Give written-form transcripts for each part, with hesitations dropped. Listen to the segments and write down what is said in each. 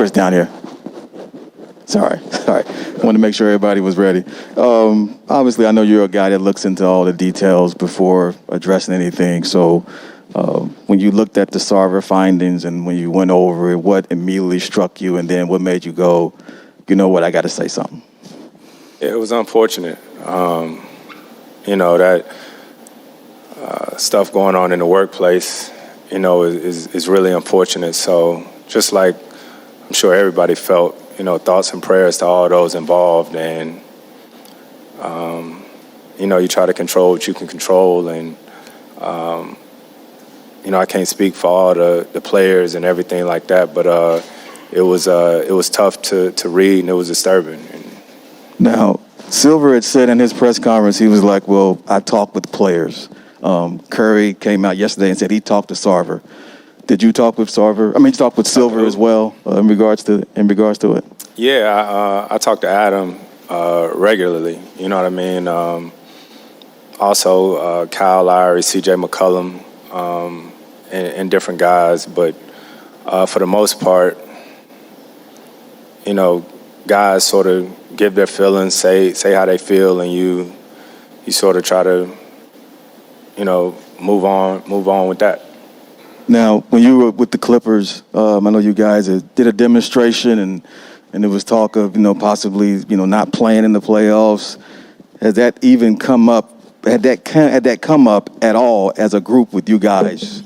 Chris, down here. Sorry. Wanted to make sure everybody was ready. Obviously, I know you're a guy that looks into all the details before addressing anything. So when you looked at the Sarver findings and when you went over it, what immediately struck you, and then what made you go, you know what, I got to say something? It was unfortunate. That stuff going on in the workplace, is really unfortunate. So just like I'm sure everybody felt, thoughts and prayers to all those involved. And, you try to control what you can control. And, I can't speak for all the players and everything like that, but it was tough to read, and it was disturbing. Now, Silver had said in his press conference, he was like, well, I talked with players. Curry came out yesterday and said he talked to Sarver. Did you talk with Sarver? I mean, you talked with Silver as well in regards to it? Yeah, I talk to Adam regularly. You know what I mean? Also, Kyle Lowry, C.J. McCollum, and different guys. But for the most part, guys sort of give their feelings, say how they feel, and you sort of try to, move on with that. Now, when you were with the Clippers, I know you guys did a demonstration, and there was talk of, possibly, not playing in the playoffs. Has that even come up? Had that come up at all as a group with you guys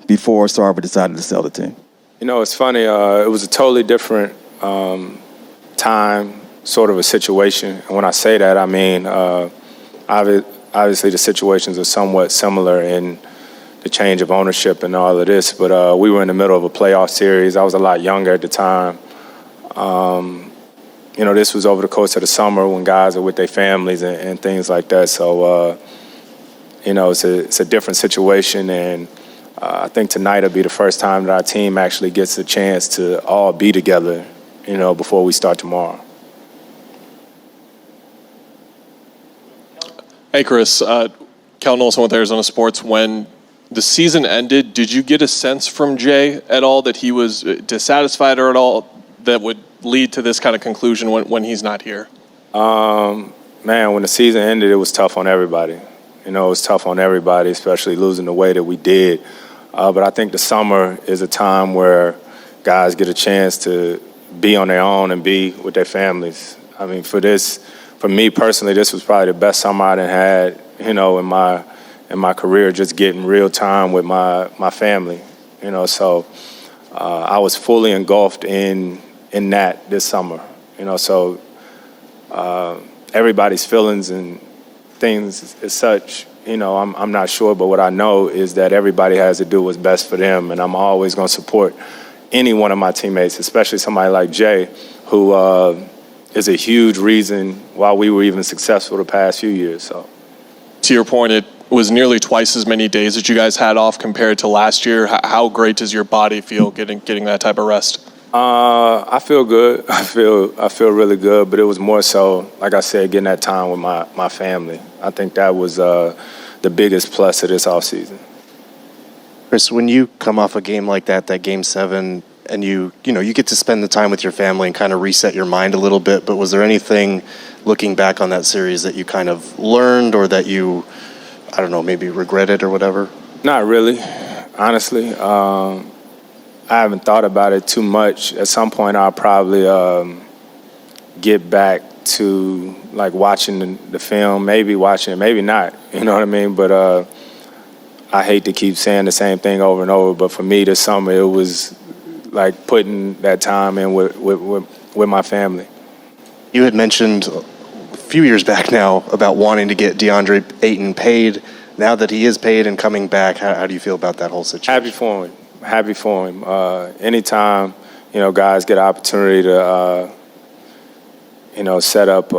before Sarver decided to sell the team? It's funny. It was a totally different time, sort of a situation. And when I say that, I mean obviously the situations are somewhat similar in the change of ownership and all of this, but we were in the middle of a playoff series. I was a lot younger at the time. This was over the course of the summer when guys are with their families and things like that. So, it's a different situation, and I think tonight will be the first time that our team actually gets a chance to all be together, before we start tomorrow. Hey, Chris. Cal Nolson with Arizona Sports. When the season ended, did you get a sense from Jay at all that he was dissatisfied, or at all that would lead to this kind of conclusion when he's not here? Man, when the season ended, it was tough on everybody. It was tough on everybody, especially losing the way that we did. But I think the summer is a time where guys get a chance to be on their own and be with their families. I mean, for me personally, this was probably the best summer I done had, in my career, just getting real time with my family. So I was fully engulfed in that this summer. So everybody's feelings and things as such, I'm not sure, but what I know is that everybody has to do what's best for them, and I'm always going to support any one of my teammates, especially somebody like Jay, who is a huge reason why we were even successful the past few years. So, to your point, it was nearly twice as many days that you guys had off compared to last year. How great does your body feel getting that type of rest? I feel good. I feel really good, but it was more so, like I said, getting that time with my family. I think that was the biggest plus of this offseason. Chris, when you come off a game like that Game 7, and you get to spend the time with your family and kind of reset your mind a little bit, but was there anything looking back on that series that you kind of learned, or that you, I don't know, maybe regretted or whatever? Not really, honestly. I haven't thought about it too much. At some point, I'll probably get back to like watching the film, maybe watching it, maybe not. You know what I mean? But I hate to keep saying the same thing over and over. But for me, this summer, it was like putting that time in with my family. You had mentioned a few years back now about wanting to get DeAndre Ayton paid. Now that he is paid and coming back, how do you feel about that whole situation? Happy for him. Anytime, guys get an opportunity to, set up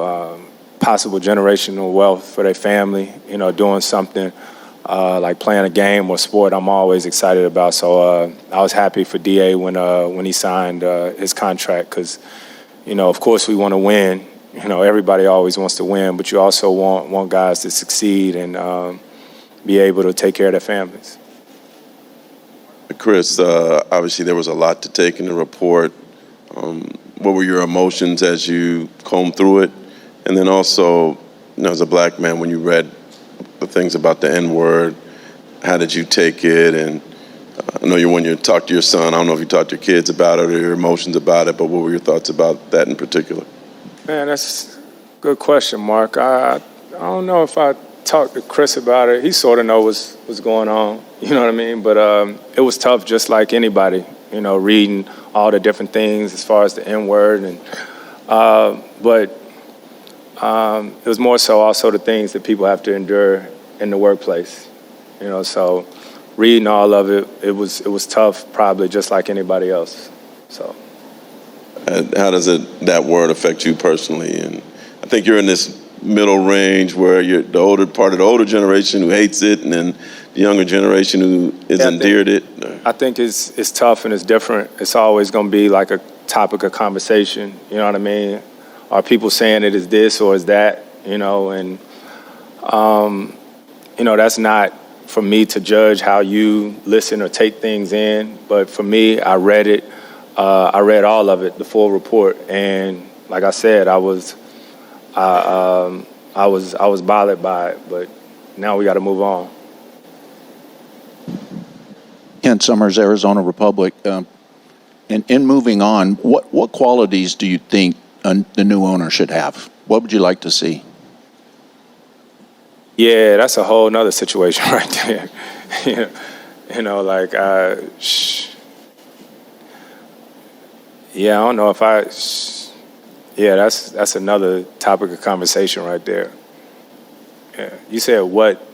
possible generational wealth for their family, doing something like playing a game or sport, I'm always excited about. So I was happy for DA when he signed his contract because, of course we want to win. Everybody always wants to win, but you also want guys to succeed and be able to take care of their families. Chris, obviously there was a lot to take in the report. What were your emotions as you combed through it? And then also, as a black man, when you read the things about the N-word, how did you take it? And I know when you talked to your son, I don't know if you talked to your kids about it or your emotions about it, but what were your thoughts about that in particular? Man, that's a good question, Mark. I don't know if I talked to Chris about it. He sort of knows what's going on, you know what I mean? But it was tough just like anybody, reading all the different things as far as the N-word. But it was more so also the things that people have to endure in the workplace, so reading all of it, it was tough, probably just like anybody else. So, how does that word affect you personally? And I think you're in this middle range where you're the older part of the older generation who hates it, and then the younger generation who is endeared it. I think it's tough and it's different. It's always going to be like a topic of conversation. You know what I mean? Are people saying it is this or is that? And that's not for me to judge how you listen or take things in. But for me, I read it. I read all of it, the full report, and like I said, I was bothered by it. But now we got to move on. Kent Summers, Arizona Republic. In moving on, what qualities do you think the new owner should have? What would you like to see? Yeah, that's a whole nother situation right there. Yeah, I don't know if yeah, that's another topic of conversation right there. Yeah, you said what?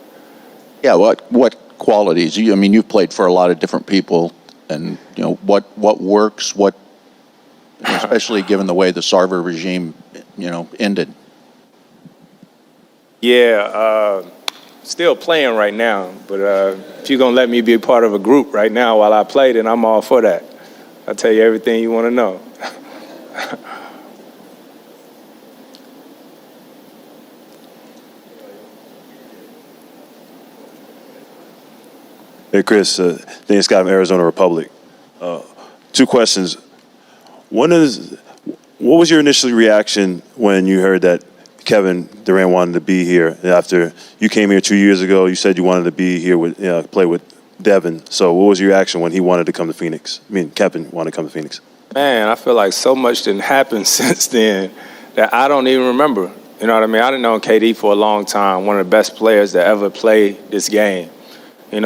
Yeah, what qualities? You've played for a lot of different people, and what works, especially given the way the Sarver regime, ended. Yeah, still playing right now, but if you're gonna let me be a part of a group right now while I play, then I'm all for that. I'll tell you everything you want to know. Hey, Chris, Dane Scott from Arizona Republic. Two questions. One is, what was your initial reaction when you heard that Kevin Durant wanted to be here? After you came here 2 years ago, you said you wanted to be here play with Devin. So what was your reaction when he wanted to come to Phoenix? Kevin wanted to come to Phoenix. Man, I feel like so much didn't happen since then that I don't even remember. You know what I mean? I've known KD for a long time, one of the best players that ever played this game.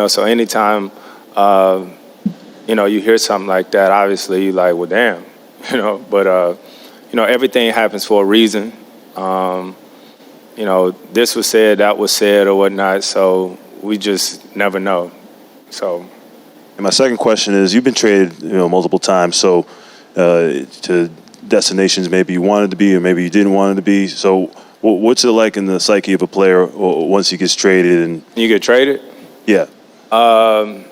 So anytime, you hear something like that, obviously you're like, well, damn, But, everything happens for a reason. This was said, that was said or whatnot, so we just never know. So. And my second question is, you've been traded, multiple times, so to destinations maybe you wanted to be or maybe you didn't want it to be. So what's it like in the psyche of a player once he gets traded? And you get traded? Yeah. I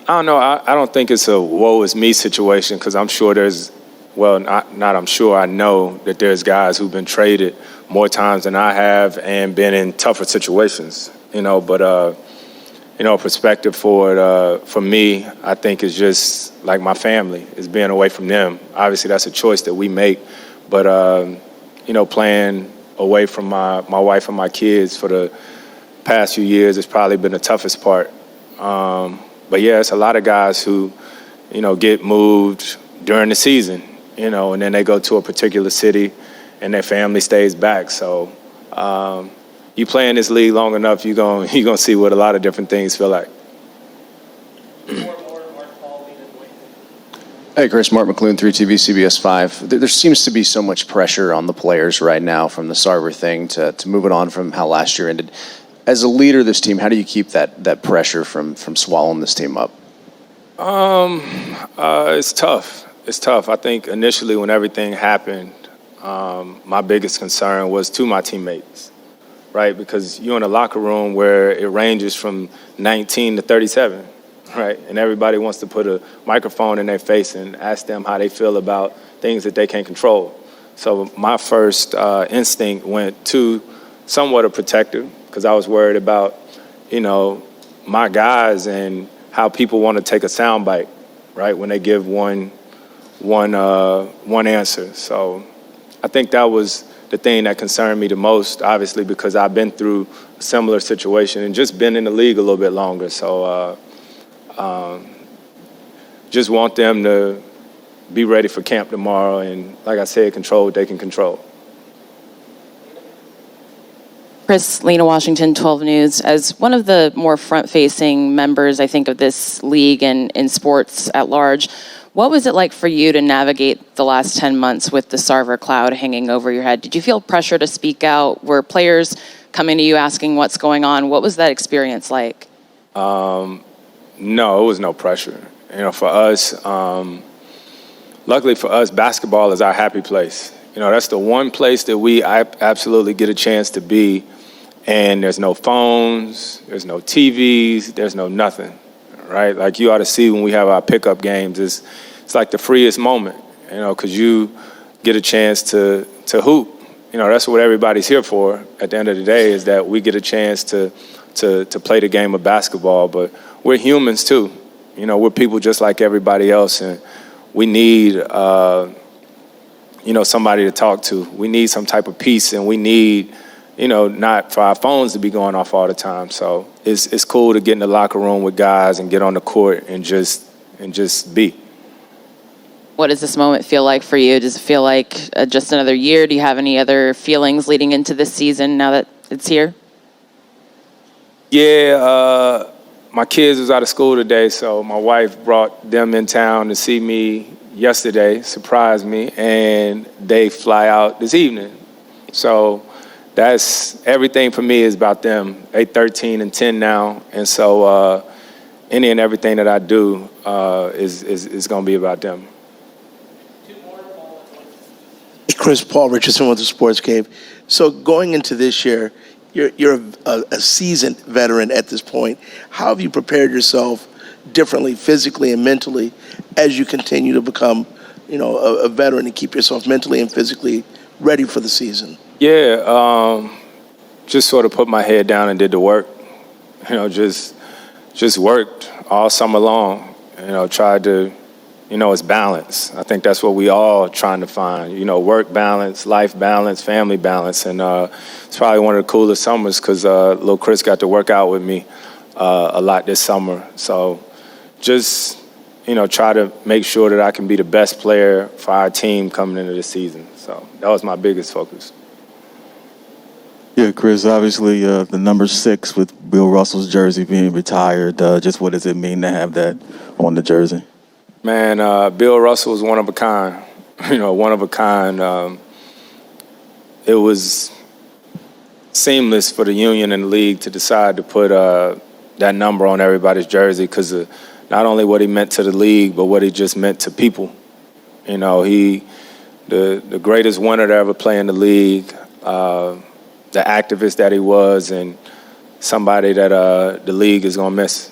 don't know. I don't think it's a woe is me situation because I'm sure there's, I'm sure I know that there's guys who've been traded more times than I have and been in tougher situations, but perspective for me, I think is just like my family is being away from them. Obviously that's a choice that we make, but playing away from my wife and my kids for the past few years has probably been the toughest part. But yeah, it's a lot of guys who, get moved during the season, and then they go to a particular city and their family stays back. So you play in this league long enough, you're gonna see what a lot of different things feel like. Hey, Chris, Mark McLuhan, 3TV, CBS 5. There seems to be so much pressure on the players right now from the Sarver thing to move it on from how last year ended. As a leader of this team, how do you keep that pressure from swallowing this team up? It's tough. It's tough. I think initially when everything happened, my biggest concern was to my teammates, right? Because you're in a locker room where it ranges from 19 to 37, right? And everybody wants to put a microphone in their face and ask them how they feel about things that they can't control. So my first instinct went to somewhat a protective, because I was worried about, my guys and how people want to take a soundbite, right, when they give one answer. So I think that was the thing that concerned me the most, obviously, because I've been through a similar situation and just been in the league a little bit longer. So just want them to be ready for camp tomorrow and, like I said, control what they can control. Chris, Lena Washington, 12 News. As one of the more front-facing members, I think, of this league and in sports at large, what was it like for you to navigate the last 10 months with the Sarver cloud hanging over your head? Did you feel pressure to speak out? Were players coming to you asking what's going on? What was that experience like? No, it was no pressure. You know, for us, luckily for us, basketball is our happy place. You know, that's the one place that we absolutely get a chance to be, and there's no phones, there's no TVs, there's no nothing, right? Like you ought to see when we have our pickup games, it's like the freest moment, you know, because you get a chance to hoop. You know, that's what everybody's here for at the end of the day, is that we get a chance to play the game of basketball. But we're humans too. You know, we're people just like everybody else, and we need somebody to talk to. We need some type of peace, and we need, not for our phones to be going off all the time. So it's cool to get in the locker room with guys and get on the court and just be. What does this moment feel like for you? Does it feel like just another year? Do you have any other feelings leading into this season now that it's here? Yeah, my kids was out of school today, so my wife brought them in town to see me yesterday, surprised me, and they fly out this evening. So that's everything for me is about them. They 13 and 10 now, and so any and everything that I do is going to be about them. Chris, Paul Richardson with the Sports Cave. So going into this year, you're a seasoned veteran at this point. How have you prepared yourself differently, physically and mentally, as you continue to become, a veteran and keep yourself mentally and physically ready for the season? Yeah, just sort of put my head down and did the work. Just worked all summer long. Tried to, it's balance. I think that's what we all trying to find. Work balance, life balance, family balance, and it's probably one of the coolest summers because little Chris got to work out with me a lot this summer. So just, try to make sure that I can be the best player for our team coming into the season. So that was my biggest focus. Yeah, Chris, obviously the number 6 with Bill Russell's jersey being retired, just what does it mean to have that on the jersey? Man, Bill Russell was one of a kind, one of a kind. It was seamless for the union and the league to decide to put that number on everybody's jersey because not only what he meant to the league, but what he just meant to people. He, the greatest winner to ever play in the league, the activist that he was, and somebody that the league is going to miss.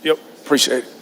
Yep, appreciate it.